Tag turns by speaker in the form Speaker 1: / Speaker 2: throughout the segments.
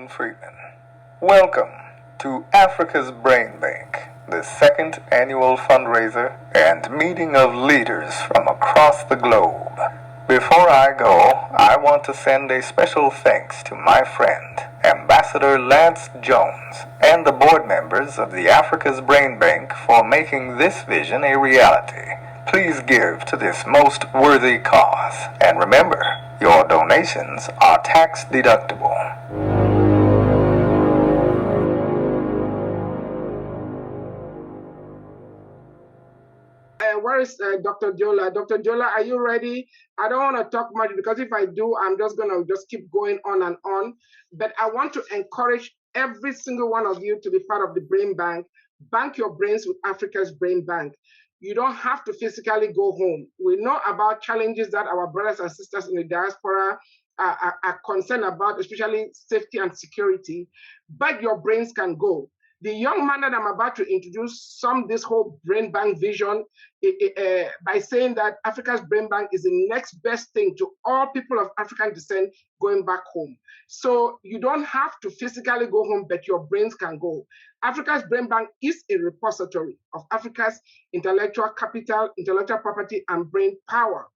Speaker 1: Freeman. Welcome to Africa's Brain Bank, the second annual fundraiser and meeting of leaders from across the globe. Before I go, I want to send a special thanks to my friend, Ambassador Lance Jones, and the board members of the Africa's Brain Bank for making this vision a reality. Please give to this most worthy cause, and remember, your donations are tax deductible.
Speaker 2: Where is Dr. Diola? Dr. Diola, are you ready? I don't want to talk much because if I do, I'm just going to keep going on and on. But I want to encourage every single one of you to be part of the Brain Bank. Bank your brains with Africa's Brain Bank. You don't have to physically go home. We know about challenges that our brothers and sisters in the diaspora are concerned about, especially safety and security, but your brains can go. The young man that I'm about to introduce summed this whole brain bank vision by saying that Africa's brain bank is the next best thing to all people of African descent going back home. So you don't have to physically go home, but your brains can go. Africa's brain bank is a repository of Africa's intellectual capital, intellectual property, and brain power.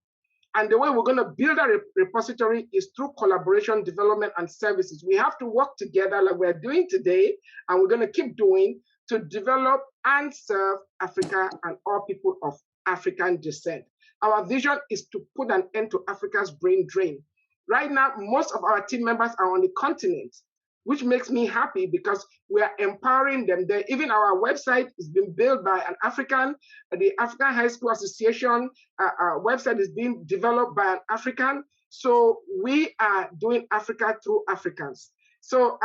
Speaker 2: And the way we're going to build a repository is through collaboration, development, and services. We have to work together like we're doing today, and we're going to keep doing to develop and serve Africa and all people of African descent. Our vision is to put an end to Africa's brain drain. Right now, most of our team members are on the continent, which makes me happy because we are empowering them there. Even our website is being built by an African. The African High School Association website is being developed by an African. So we are doing Africa through Africans. So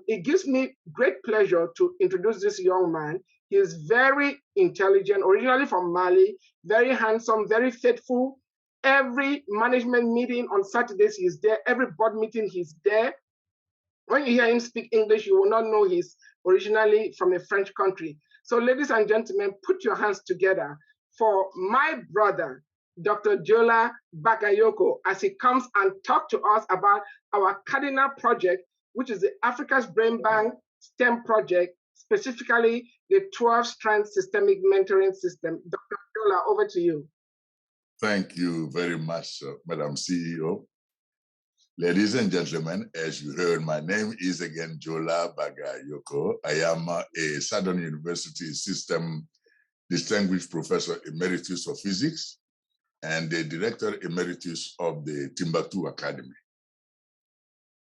Speaker 2: it gives me great pleasure to introduce this young man. He is very intelligent, originally from Mali, very handsome, very faithful. Every management meeting on Saturdays, he's there. Every board meeting, he's there. When you hear him speak English, you will not know he's originally from a French country. So ladies and gentlemen, put your hands together for my brother, Dr. Diola Bagayoko, as he comes and talks to us about our cardinal project, which is the Africa's Brain Bank S.T.E.M project, specifically the 12-strand systemic mentoring system. Dr. Diola, over to you.
Speaker 3: Thank you very much, Madam CEO. Ladies and gentlemen, as you heard, my name is again Diola Bagayoko. I am a Southern University System Distinguished Professor Emeritus of Physics and the Director Emeritus of the Timbuktu Academy.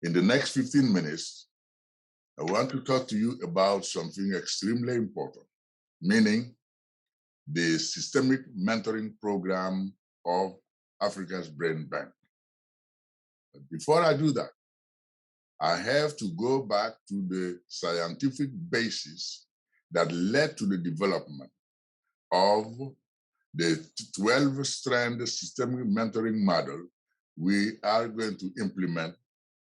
Speaker 3: In the next 15 minutes, I want to talk to you about something extremely important, meaning the systemic mentoring program of Africa's Brain Bank. Before I do that, I have to go back to the scientific basis that led to the development of the 12-strand systemic mentoring model we are going to implement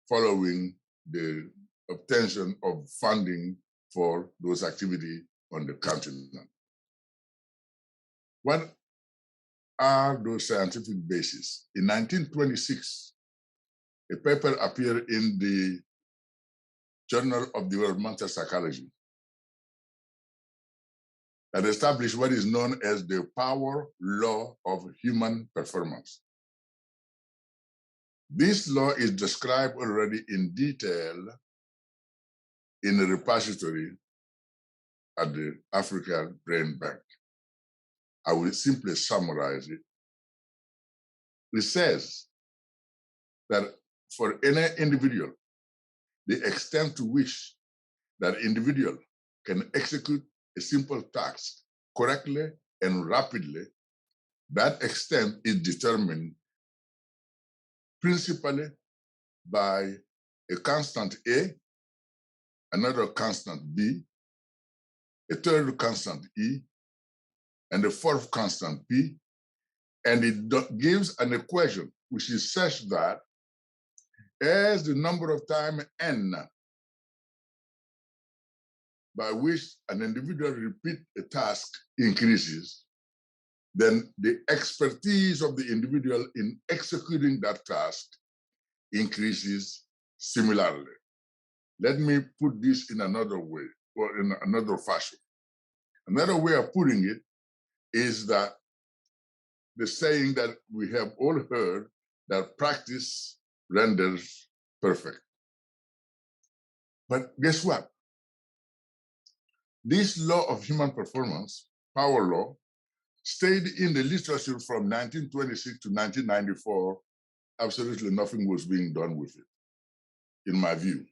Speaker 3: following the obtention of funding for those activities on the continent. What are those scientific bases? In 1926, a paper appeared in the Journal of Developmental Psychology that established what is known as the power law of human performance. This law is described already in detail in a repository at the African Brain Bank. I will simply summarize it. It says that for any individual, the extent to which that individual can execute a simple task correctly and rapidly, that extent is determined principally by a constant A, another constant B, a third constant E, and a fourth constant P, and it gives an equation which is such that as the number of time n by which an individual repeats a task increases, then the expertise of the individual in executing that task increases similarly. Let me put this in another way, or in another fashion. Another way of putting it is that the saying that we have all heard, that practice renders perfect. But guess what? This law of human performance, power law, stayed in the literature from 1926 to 1994. Absolutely nothing was being done with it, in my view.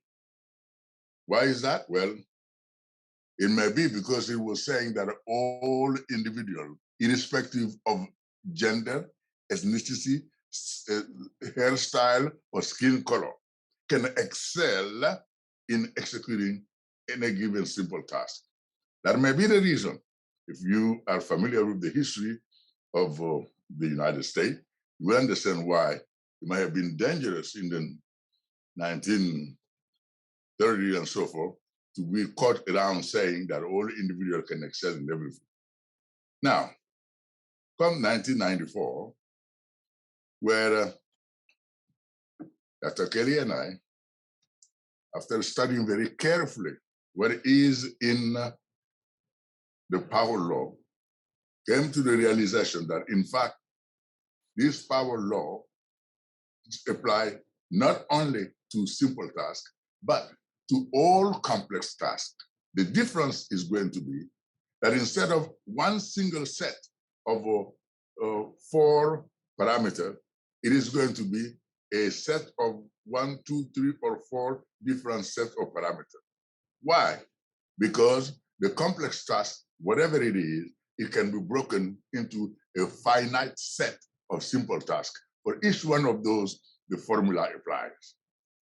Speaker 3: Why is that? Well, it may be because it was saying that all individuals, irrespective of gender, ethnicity, hairstyle, or skin color, can excel in executing any given simple task. That may be the reason. If you are familiar with the history of the United States, you will understand why it might have been dangerous in the 1930s and so forth to be caught around saying that all individuals can excel in everything. Now, come 1994, where Dr. Kelly and I, after studying very carefully what is in the power law, came to the realization that, in fact, this power law apply not only to simple tasks, but to all complex tasks. The difference is going to be that instead of one single set of 4 parameters, it is going to be a set of 1, 2, 3, or 4 different sets of parameters. Why? Because the complex task, whatever it is, it can be broken into a finite set of simple tasks. For each one of those, the formula applies.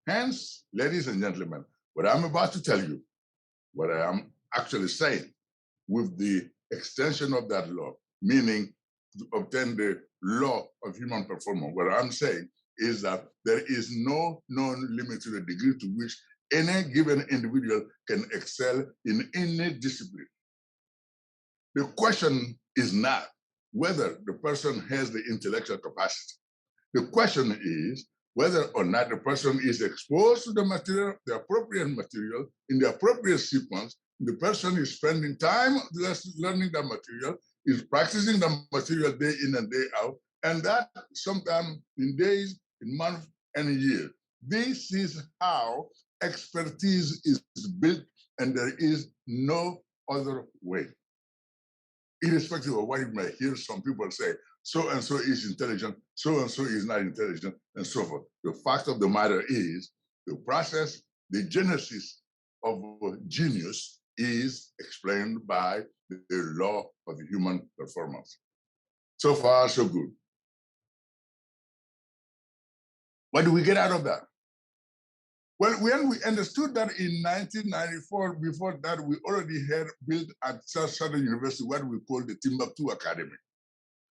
Speaker 3: Hence, ladies and gentlemen, what I'm about to tell you, what I am actually saying with the extension of that law, meaning to obtain the law of human performance, what I'm saying is that there is no known limit to the degree to which any given individual can excel in any discipline. The question is not whether the person has the intellectual capacity. The question is whether or not the person is exposed to the material, the appropriate material, in the appropriate sequence. The person is spending time learning the material, is practicing the material day in and day out, and that sometimes in days, in months, and in years. This is how expertise is built, and there is no other way. Irrespective of what you may hear some people say, so and so is intelligent, so and so is not intelligent, and so forth. The fact of the matter is, the process, the genesis of genius is explained by the law of the human performance. So far, so good. What do we get out of that? Well, when we understood that in 1994, before that, we already had built at Southern University what we call the Timbuktu Academy,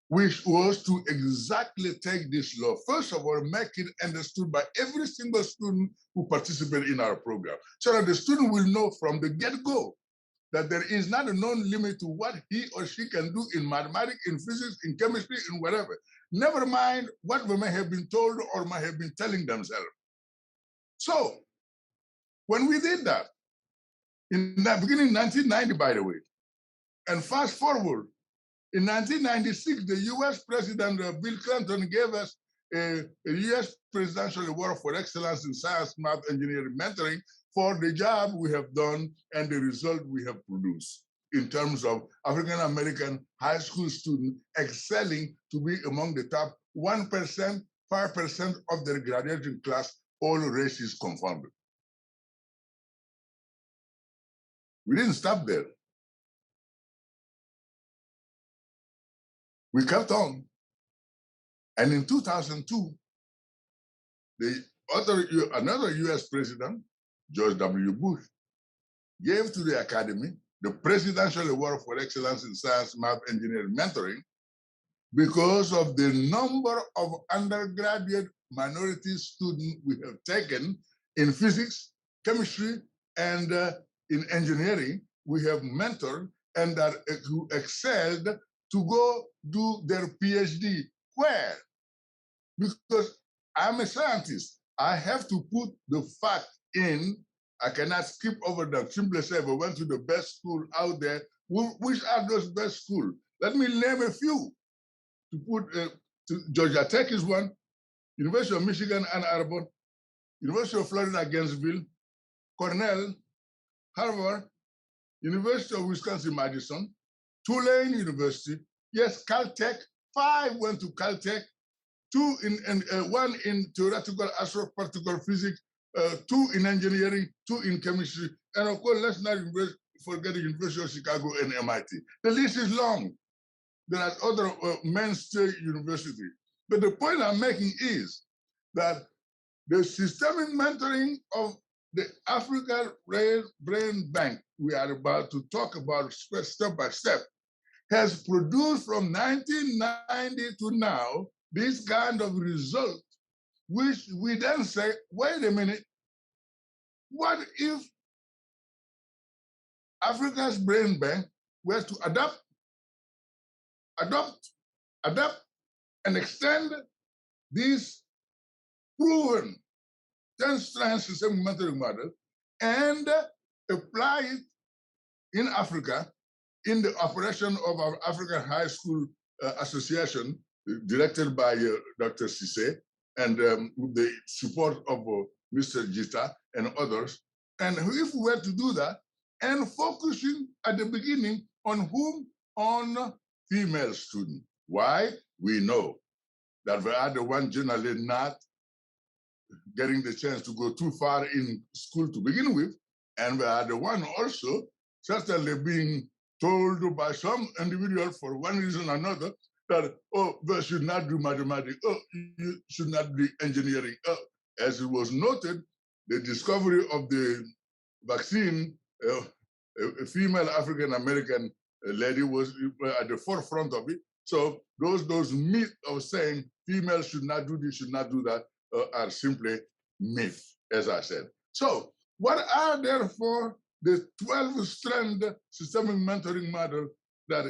Speaker 3: which was to exactly take this law, first of all, make it understood by every single student who participated in our program, so that the student will know from the get-go that there is not a known limit to what he or she can do in mathematics, in physics, in chemistry, in whatever. Never mind what they may have been told or might have been telling themselves. So, when we did that, in the beginning 1990, by the way, and fast forward, in 1996, the US President Bill Clinton gave us a US Presidential Award for Excellence in Science, Math, Engineering, Mentoring for the job we have done and the result we have produced in terms of African American high school students excelling to be among the top 1%, 5% of their graduating class, all races confounded. We didn't stop there. We kept on. And in 2002, another US president, George W. Bush, gave to the Academy the Presidential Award for Excellence in Science, Math, Engineering, Mentoring because of the number of undergraduate minority students we have taken in physics, chemistry, and in engineering. We have mentored and that who excelled to go do their PhD. Where? Because I'm a scientist. I have to put the fact in I cannot skip over them. Simply say, we went to the best school out there. Which are those best schools? Let me name a few. To put, Georgia Tech is one, University of Michigan, Ann Arbor, University of Florida, Gainesville, Cornell, Harvard, University of Wisconsin-Madison, Tulane University, yes, Caltech, 5 went to Caltech, 2 one in theoretical astroparticle physics, 2 in engineering, 2 in chemistry, and of course, let's not forget the University of Chicago and MIT. The list is long. There are other mainstay universities. But the point I'm making is that the systemic mentoring of the African Brain Bank we are about to talk about step by step has produced from 1990 to now this kind of result, which we then say, wait a minute, what if Africa's Brain Bank were to adapt, and extend this proven 10-strand systemic mentoring model and apply it in Africa in the operation of our African High School Association, directed by Dr. Cisse, and with the support of Mr. Jita and others. And if we were to do that, and focusing at the beginning on whom? On female students. Why? We know that we are the one generally not getting the chance to go too far in school to begin with, and we are the one also certainly being told by some individual for one reason or another that, oh, they should not do mathematics, oh, you should not do engineering. Oh, as it was noted, the discovery of the vaccine, a female African-American lady was at the forefront of it. So those myths of saying females should not do this, should not do that, are simply myths, as I said. So what are therefore the 12-strand systemic mentoring model that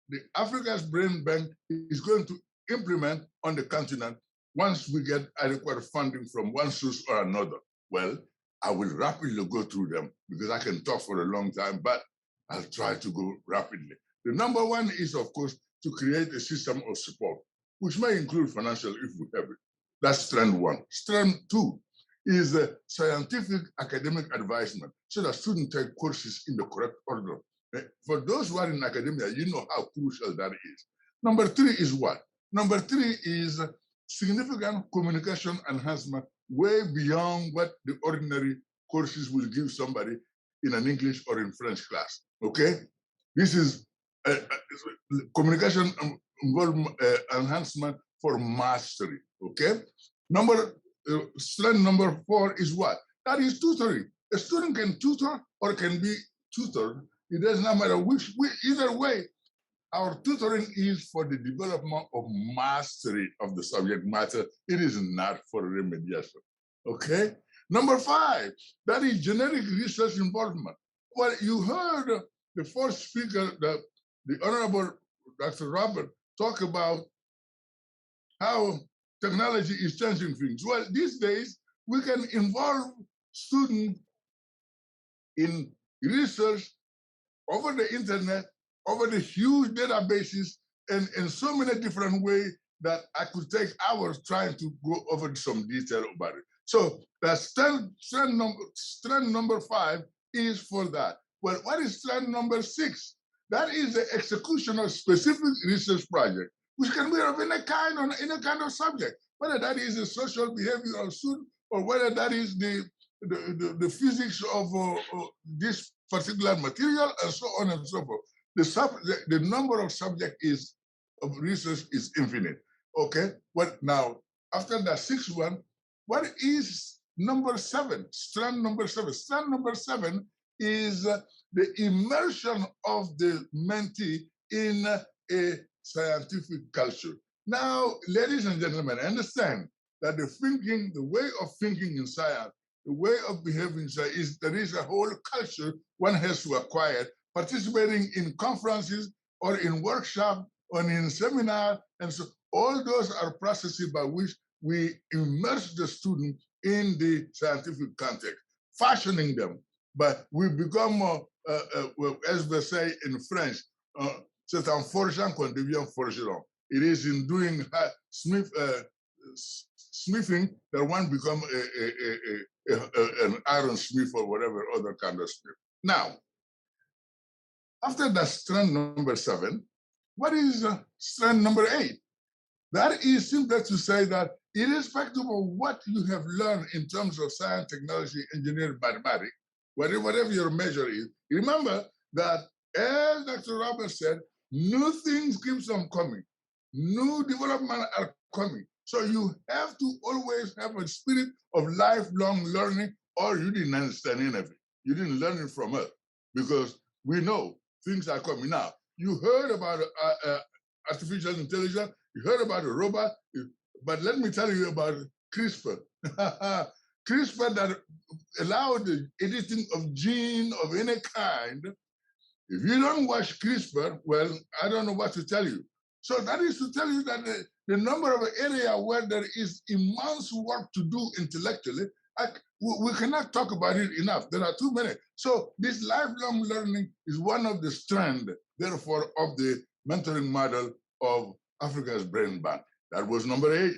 Speaker 3: the Africa's Brain Bank is going to implement on the continent once we get adequate funding from one source or another? Well, I will rapidly go through them because I can talk for a long time, but I'll try to go rapidly. The number one is, of course, to create a system of support, which may include financial if we have it. That's strand one. Strand two is scientific academic advisement so that students take courses in the correct order. For those who are in academia, you know how crucial that is. Number three is what? Number three is significant communication enhancement way beyond what the ordinary courses will give somebody in an English or in French class, okay? This is communication enhancement for mastery, okay? Strand number four is what? That is tutoring. A student can tutor or can be tutored. It does not matter either way. Our tutoring is for the development of mastery of the subject matter. It is not for remediation, okay? Number five, that is generic research involvement. Well, you heard the first speaker, the Honorable Dr. Robert, talk about how technology is changing things. Well, these days, we can involve students in research over the internet, over the huge databases, and in so many different ways that I could take hours trying to go over some detail about it. So that strand number five is for that. Well, what is strand number six? That is the execution of specific research project, which can be of any kind of subject, whether that is the social behavior of students or whether that is the physics of this particular material and so on and so forth. The number of subjects of research is infinite. Okay, what now? After that sixth one, what is number seven? Strand number seven. Strand number seven is the immersion of the mentee in a scientific culture. Now, ladies and gentlemen, understand that the way of thinking in science, the way of behaving in science is there is a whole culture one has to acquire, participating in conferences or in workshops or in seminars, and so all those are processes by which we immerse the student in the scientific context. fashioning them, but we become, as they say in French, c'est en forgeant qu'on devient forgeron. It is in doing smithing that one become an iron smith or whatever other kind of smith. Now, after that strand number 7, what is strand number 8? That is simply to say that irrespective of what you have learned in terms of science, technology, engineering, mathematics, whatever your measure is, remember that, as Dr. Roberts said, new things keeps on coming. New development are coming. So you have to always have a spirit of lifelong learning, or you didn't understand anything. You didn't learn it from us, because we know things are coming. Now, you heard about artificial intelligence, you heard about a robot, but let me tell you about CRISPR. CRISPR that allowed the editing of gene of any kind. If you don't watch CRISPR, well, I don't know what to tell you. So that is to tell you that the number of areas where there is immense work to do intellectually, we cannot talk about it enough. There are too many. So this lifelong learning is one of the strands, therefore, of the mentoring model of Africa's Brain Bank. That was number 8.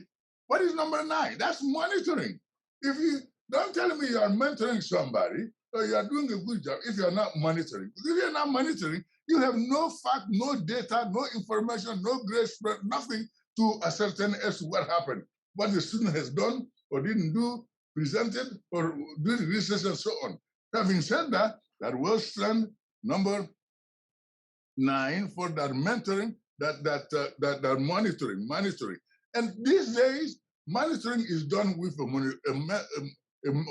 Speaker 3: What is number 9? That's monitoring. If you don't tell me you are mentoring somebody, or you are doing a good job if you're not monitoring. If you're not monitoring, you have no fact, no data, no information, no grade spread, nothing to ascertain as to what happened, what the student has done or didn't do, presented, or did research and so on. Having said that, that was strand number 9 for that mentoring, that monitoring. And these days, monitoring is done with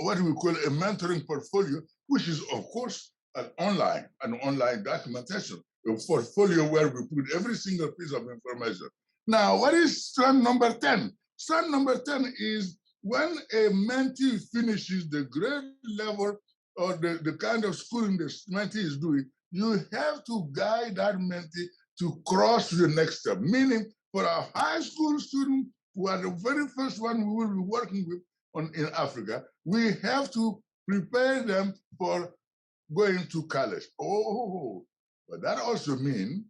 Speaker 3: what we call a mentoring portfolio, which is, of course, an online documentation, a portfolio where we put every single piece of information. Now, what is strand number 10? Strand number 10 is when a mentee finishes the grade level or the kind of schooling the mentee is doing, you have to guide that mentee to cross the next step. Meaning, for our high school students, who are the very first one we will be working with in Africa, we have to prepare them for going to college. Oh, but that also means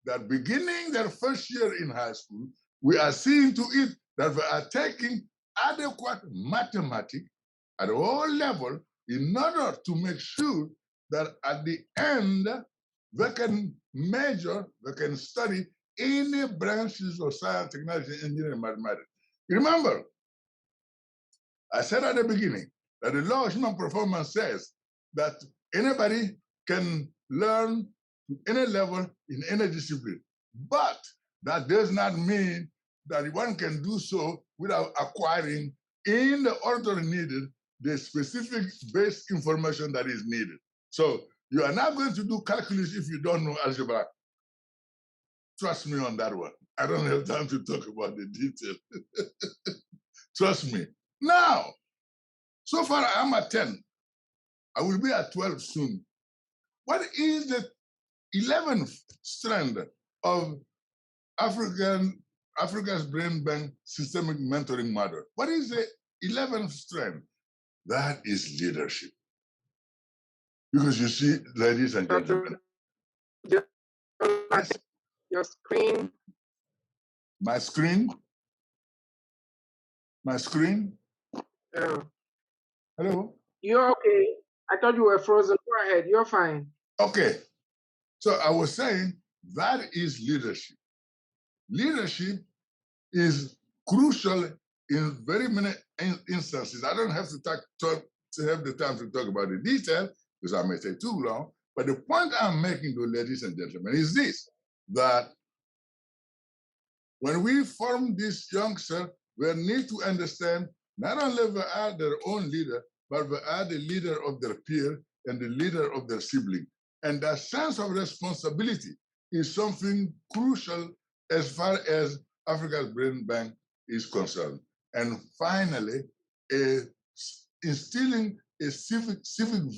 Speaker 3: that beginning their first year in high school, we are seeing to it that we are taking adequate mathematics at all levels in order to make sure that at the end, they can measure, they can study any branches of science, technology, engineering, mathematics. Remember, I said at the beginning that the law of human performance says that anybody can learn to any level in any discipline. But that does not mean that one can do so without acquiring, in the order needed, the specific base information that is needed. So you are not going to do calculus if you don't know algebra. Trust me on that one. I don't have time to talk about the detail. Trust me. Now, so far I'm at 10. I will be at 12 soon. What is the 11th strand of Africa's Brain Bank systemic mentoring model? What is the 11th strand? That is leadership. Because you see, ladies and gentlemen. Yes.
Speaker 2: Your screen.
Speaker 3: My screen? My screen? Hello?
Speaker 2: You're okay. I thought you were frozen. Go ahead. You're fine.
Speaker 3: Okay. So I was saying that is leadership. Leadership is crucial in very many instances. I don't have to have the time to talk about the detail because I may take too long. But the point I'm making, though, ladies and gentlemen, is this, that when we form this youngster, we need to understand not only they are their own leader, but they are the leader of their peer and the leader of their sibling. And that sense of responsibility is something crucial as far as Africa's Brain Bank is concerned. And finally, instilling a civic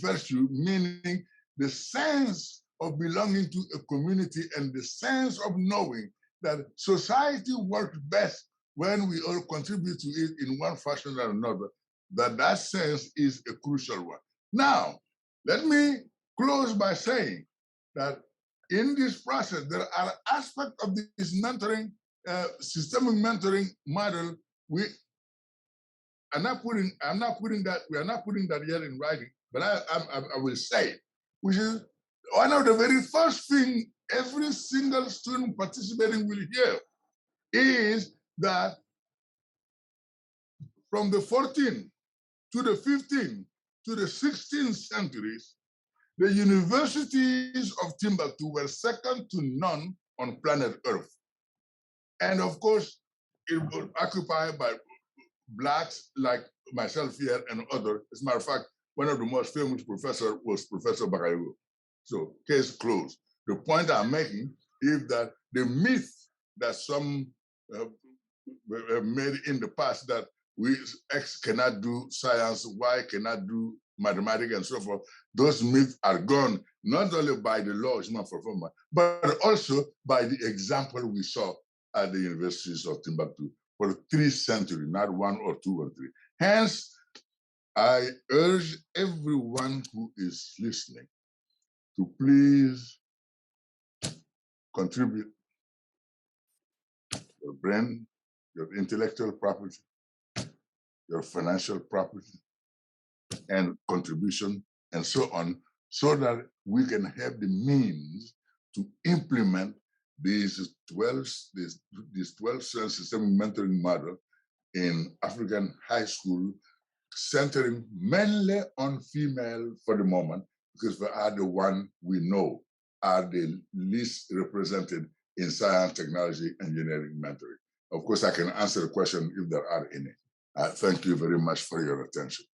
Speaker 3: virtue, meaning the sense of belonging to a community and the sense of knowing that society works best when we all contribute to it in one fashion or another, that sense is a crucial one. Now, let me close by saying that in this process, there are aspects of this mentoring, systemic mentoring model. We are not putting, we are not putting that yet in writing, but I will say, which is one of the very first thing every single student participating will hear is that from the 14th to the 15th to the 16th centuries, the universities of Timbuktu were second to none on planet Earth. And of course, it was occupied by Blacks like myself here and others. As a matter of fact, one of the most famous professors was Professor Bagayoko. So, case closed. The point I'm making is that the myth that some made in the past that we X cannot do science, Y cannot do mathematics, and so forth, those myths are gone, not only by the law, but also by the example we saw at the universities of Timbuktu for 3 centuries, not 1 or 2 or 3. Hence, I urge everyone who is listening to please contribute your brain, your intellectual property, your financial property, and contribution, and so on, so that we can have the means to implement these 12 systemic mentoring model in African high school, centering mainly on female for the moment, because they are the one we know are the least represented in science, technology, engineering mentoring. Of course, I can answer the question if there are any. Thank you very much for your attention.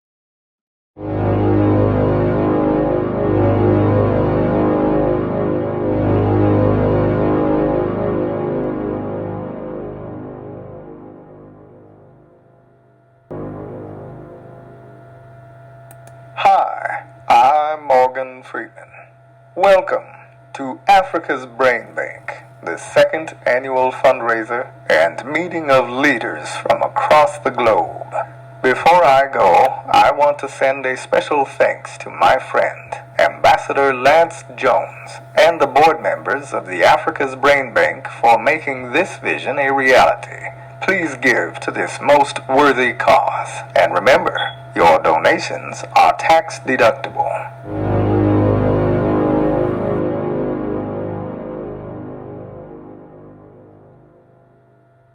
Speaker 1: Hi, I'm Morgan Freeman. Welcome to Africa's Brain Bank, the second annual fundraiser and meeting of leaders from across the globe. Before I go, I want to send a special thanks to my friend, Ambassador Lance Jones, and the board members of the Africa's Brain Bank for making this vision a reality. Please give to this most worthy cause, and remember, your donations are tax deductible.